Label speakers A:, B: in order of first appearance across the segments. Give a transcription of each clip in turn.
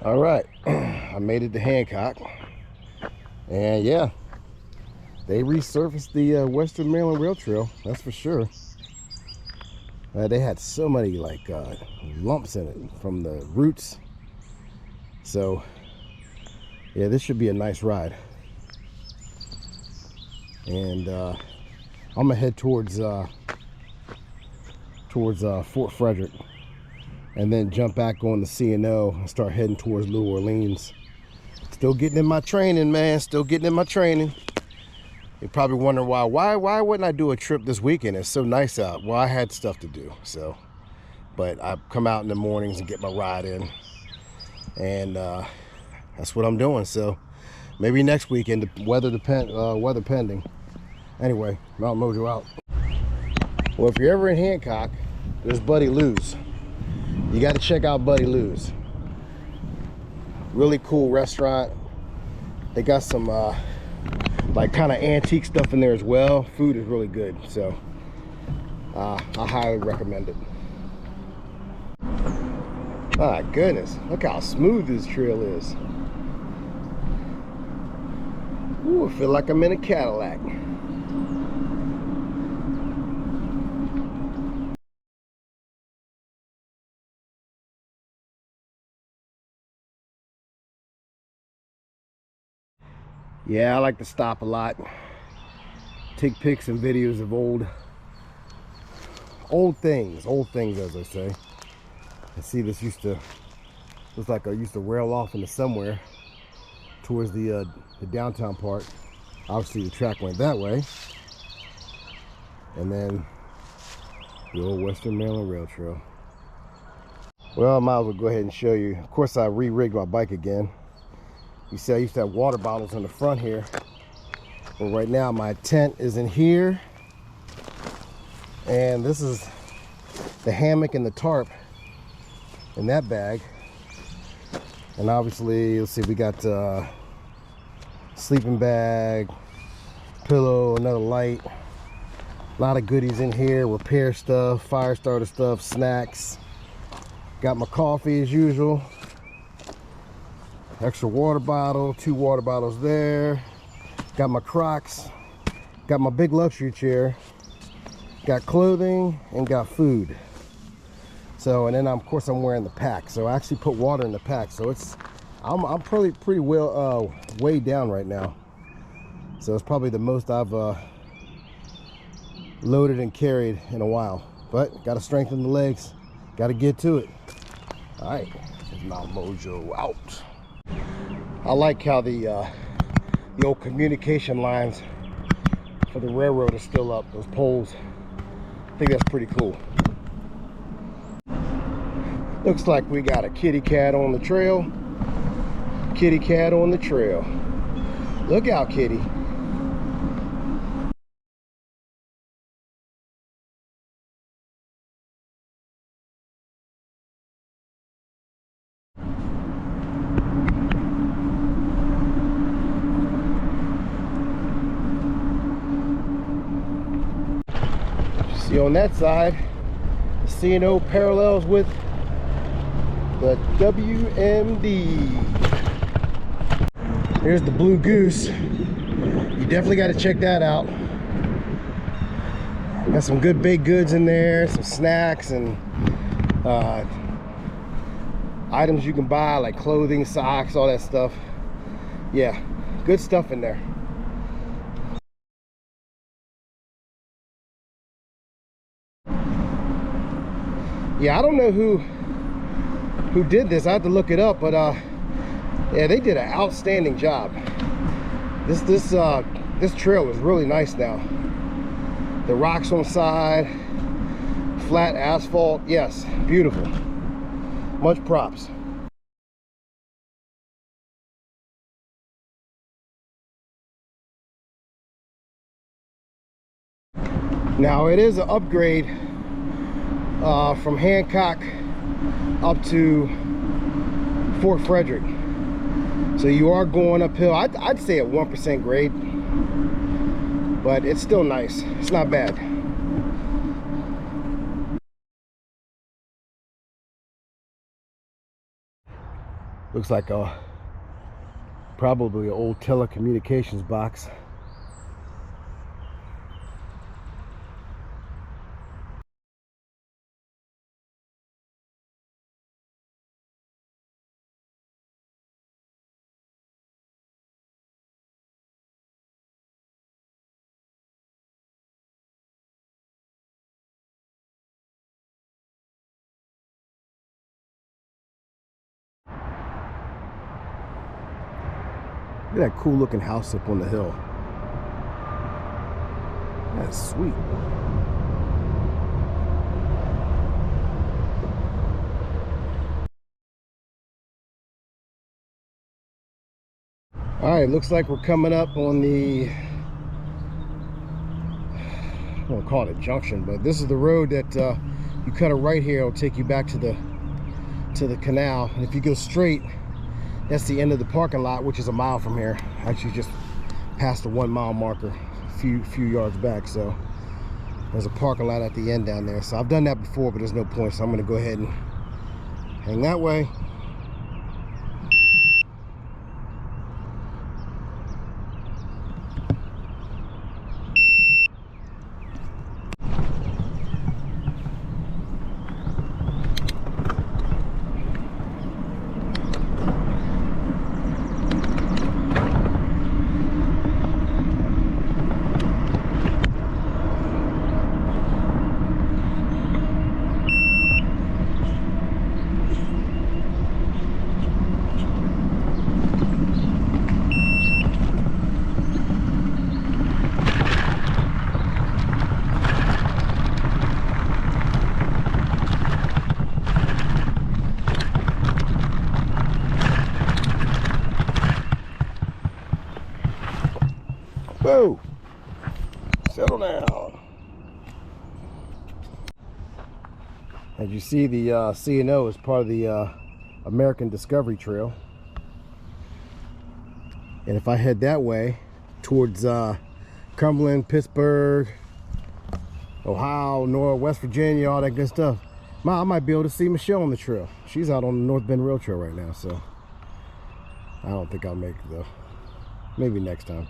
A: All right, I made it to Hancock, and yeah, they resurfaced the Western Maryland Rail Trail, that's for sure. They had so many lumps in it from the roots, so yeah, this should be a nice ride. And I'm gonna head towards Fort Frederick, and then jump back on the C&O and start heading towards New Orleans. Still getting in my training, man. Still getting in my training. You're probably wondering why wouldn't I do a trip this weekend? It's so nice out. Well, I had stuff to do, so. But I come out in the mornings and get my ride in, and that's what I'm doing. So maybe next weekend, weather pending. Anyway, Mount Mojo out. Well, if you're ever in Hancock, there's Buddy Lou's. You got to check out Buddy Lou's. Really cool restaurant. They got some kind of antique stuff in there as well. Food is really good, so I highly recommend it. My goodness, look how smooth this trail is. Ooh, I feel like I'm in a Cadillac. Yeah, I like to stop a lot, take pics and videos of old things as I say. I see this looks like I used to rail off into somewhere towards the downtown part. Obviously the track went that way, and then the old Western Maryland Rail Trail. Well, I might as well go ahead and show you. Of course, I re-rigged my bike again. You see, I used to have water bottles in the front here, but right now my tent is in here, and this is the hammock and the tarp in that bag. And obviously, let's see, we got sleeping bag, pillow, another light, a lot of goodies in here, repair stuff, fire starter stuff, snacks. Got my coffee as usual. Extra water bottle, 2 water bottles there. Got my Crocs. Got my big luxury chair. Got clothing and got food. So, and then of course I'm wearing the pack. So I actually put water in the pack. So I'm pretty well weighed down right now. So it's probably the most I've loaded and carried in a while. But got to strengthen the legs. Got to get to it. All right, this is Mount Mojo out. I like how the old communication lines for the railroad are still up, those poles. I think that's pretty cool. Looks like we got a kitty cat on the trail. Kitty cat on the trail. Look out, kitty. See, on that side, the C&O parallels with the WMD. Here's the Blue Goose. You definitely got to check that out. Got some good baked goods in there, some snacks and items you can buy like clothing, socks, all that stuff. Yeah, good stuff in there. Yeah, I don't know who did this. I have to look it up, but yeah, they did an outstanding job. This trail is really nice now. The rocks on the side, flat asphalt. Yes, beautiful. Much props. Now it is an upgrade from Hancock up to Fort Frederick, so you are going uphill. I'd say at 1% grade, but it's still nice. It's not bad. Looks like a probably an old telecommunications box. Look at that cool looking house up on the hill. That's sweet. All right, looks like we're coming up on the, I won't call it a junction, but this is the road that you cut a right here, it'll take you back to the canal. And if you go straight, that's the end of the parking lot, which is a mile from here. Actually just past the 1 mile marker a few yards back. So there's a parking lot at the end down there. So I've done that before, but there's no point, so I'm gonna go ahead and hang that way. Whoa! Settle down. As you see, the C&O is part of the American Discovery Trail. And if I head that way towards Cumberland, Pittsburgh, Ohio, West Virginia, all that good stuff, I might be able to see Michelle on the trail. She's out on the North Bend Rail Trail right now, so I don't think I'll make it though. Maybe next time.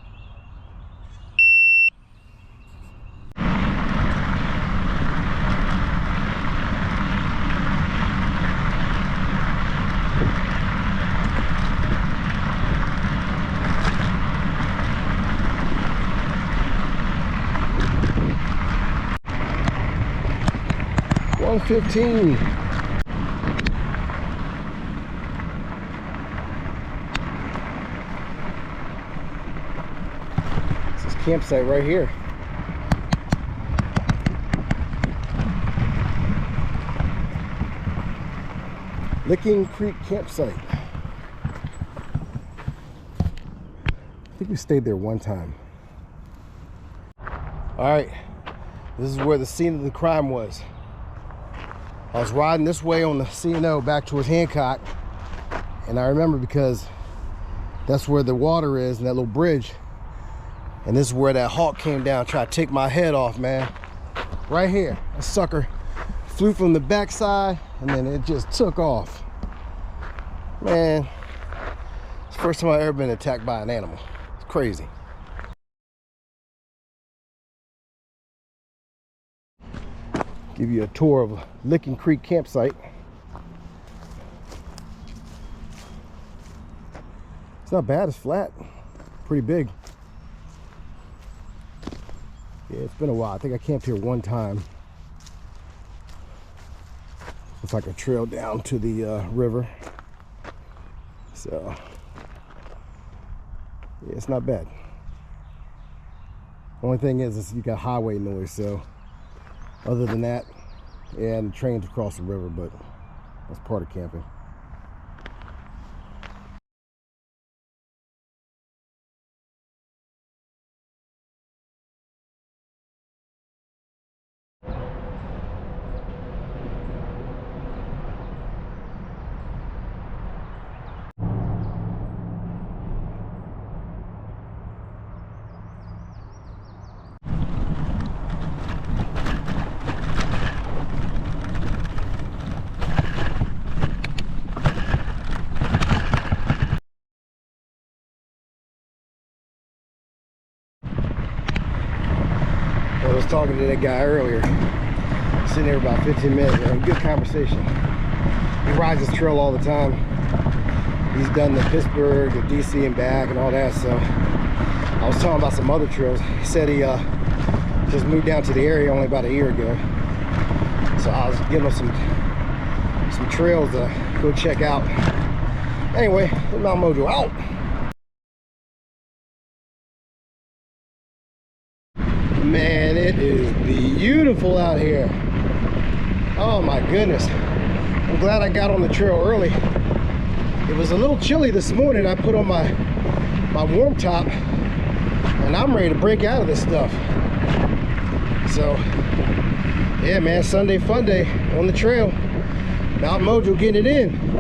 A: $115. This is campsite right here. Licking Creek campsite. I think we stayed there one time. All right, this is where the scene of the crime was. I was riding this way on the C&O back towards Hancock, and I remember because that's where the water is and that little bridge, and this is where that hawk came down, tried to take my head off, man. Right here, a sucker flew from the backside, and then it just took off. Man, it's the first time I've ever been attacked by an animal. It's crazy. Give you a tour of Licking Creek campsite. It's not bad, it's flat, pretty big. Yeah, it's been a while. I think I camped here one time. It's like a trail down to the river. So, yeah, it's not bad. Only thing is you got highway noise, so other than that, yeah, and the trains across the river, but that's part of camping. was talking to that guy earlier. Sitting there about 15 minutes, man. Good conversation. He rides this trail all the time. He's done the Pittsburgh, the DC and back and all that. So I was talking about some other trails. He said he just moved down to the area only about a year ago. So I was giving him some trails to go check out. Anyway, Mount Mojo out. Man, it is beautiful out here. Oh my goodness. I'm glad I got on the trail early. It was a little chilly this morning. I put on my warm top and I'm ready to break out of this stuff. So yeah, man, Sunday fun day on the trail. Mount Mojo getting it in.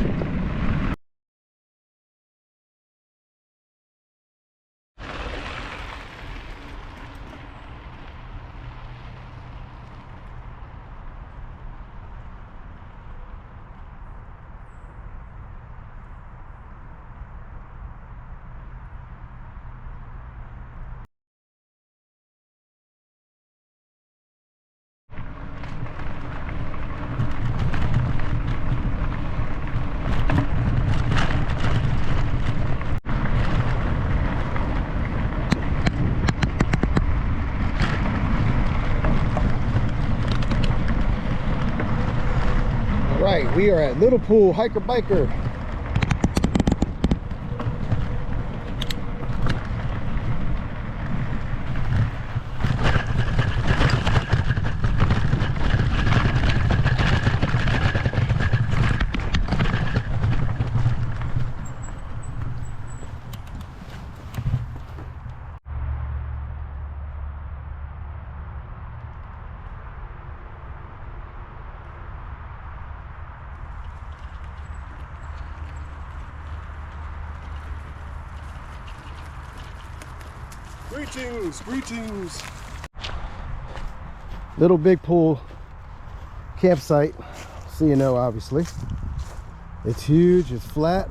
A: Right, we are at Little Pool Hiker Biker.
B: Greetings, greetings.
A: Little Big Pool campsite, C&O obviously. It's huge, it's flat.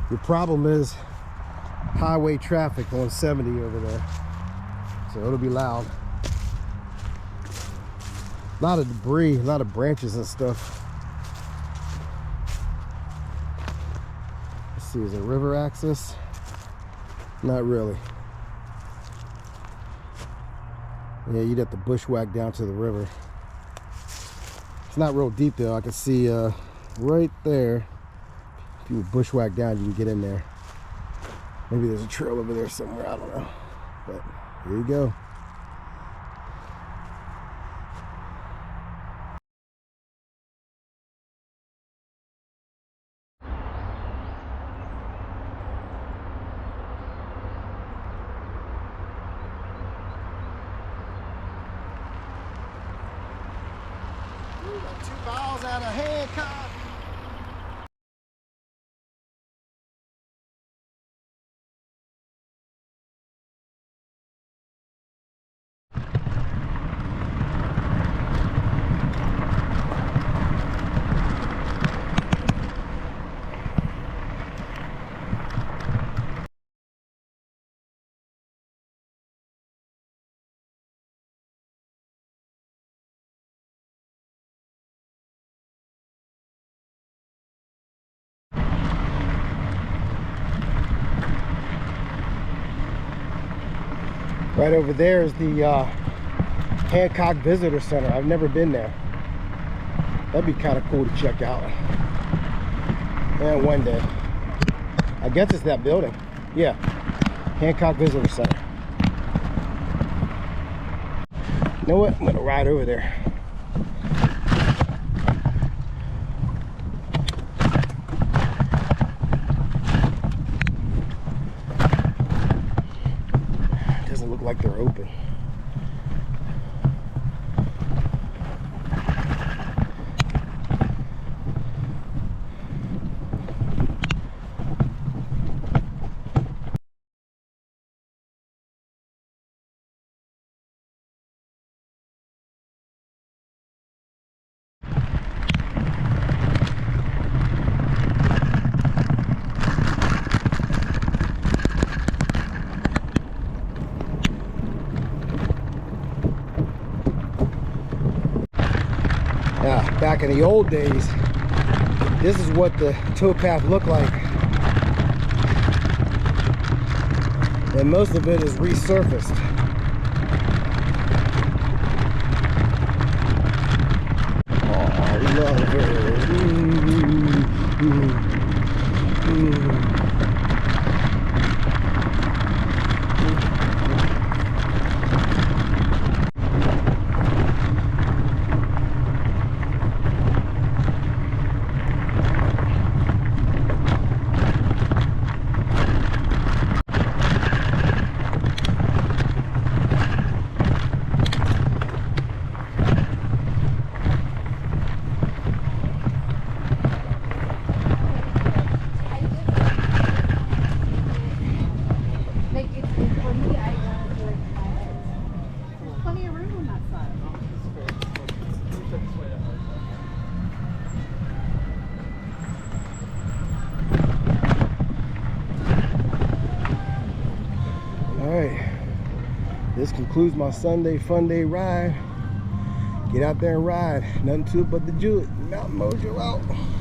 A: Your problem is highway traffic on 70 over there. So it'll be loud. A lot of debris, a lot of branches and stuff. Let's see, is there river access? Not really. Yeah, you'd have to bushwhack down to the river. It's not real deep though. I can see right there. If you would bushwhack down, you can get in there. Maybe there's a trail over there somewhere, I don't know. But here you go. We got 2 miles out of Hancock. Right over there is the Hancock Visitor Center. I've never been there. That'd be kind of cool to check out. And one day. I guess it's that building. Yeah, Hancock Visitor Center. You know what? I'm gonna ride over there. Look like they're open. back in the old days, this is what the towpath looked like. And most of it is resurfaced. Oh, I love it. This concludes my Sunday fun day ride. Get out there and ride. Nothing to it but the Jewett. Mountain Mojo out.